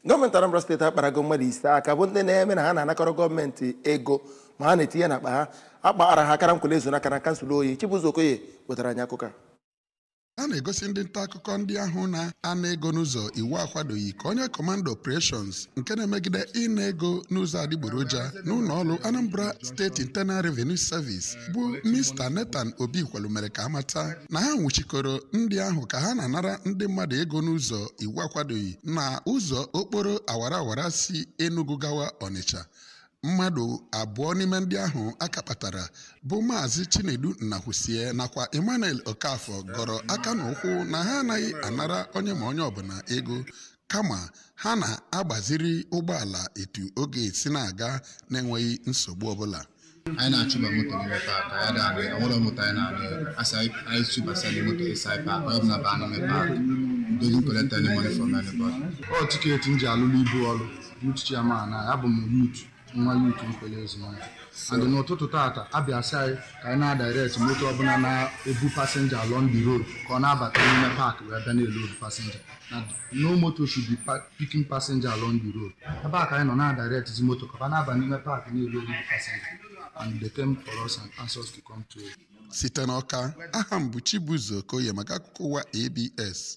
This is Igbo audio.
Gọọmenti Anambra Steeti akparago mmadụ ise aka bụ ndị na-eme na ha na-anakọrọ gọọmenti ego ma ha na-etinye n'akpa ha akpaghara ha akara nkwele ezo n'aka na kansụl Oyi. Chibuzo Okoye wetara anyị akụkọ a na-egosi ndị nta akụkọ ndị ahụ na-ana ego n'ụzọ iwu akwadoghị ka onye Command Operations nke na-emegide ịna ego n'ụzọ adịgboroja n'ụlọ ọrụ Anambra State Internal Revenue Service bụ Mr. Nathan Obikwelu mere ka amata na ha nwụchikọrọ ndị ahụ ka ha na-anara ndị mmadụ ego n'ụzọ iwu akwadoghị na ụzọ okporo awara awara si Enugu gawa Ọnịcha. Mmadụ abụọ n'ime ndị ahụ akapatara bụ Maazị Chinedu Nnahusie nakwa Emmanuel Okafọ gọrọ aka n'ụkwụ na ha anaghị anara onye ma onye ọbụla ego kama ha na-agbaziri ụgbọala etu oge esi na-aga na-enweghị nsogbu ọbụla. Anyị na-achụba moto n'ime paakị anyị na-anụ ọnwụrụ moto anyị na-anụ asa anyị chụbasara moto ịsa paakị onye ọbụla baa n'ime paakị doesn't collect any money from anybody. Ọ tiketi m ji alụlụ ibu ọrụ uchichi ya ma na abụ m youth nwa youth nkwele ezumike and n'ụtụtụ tata abịa sị anyị ka anyị na-adirect moto ọbụla na-ebu passenger along the road ka ọ na-abata n'ime paakị wee bịa na-eload passenger na no motor should be picking passenger along the road. Ebe a ka anyị nọ na-adirect zi moto ka ọ na-aba n'ime paakị na-eload passenger and they came for us and asked us to come to Site n'Ọka, aha m bụ Chibuzo Okoye maka akụkọ ụwa ABS.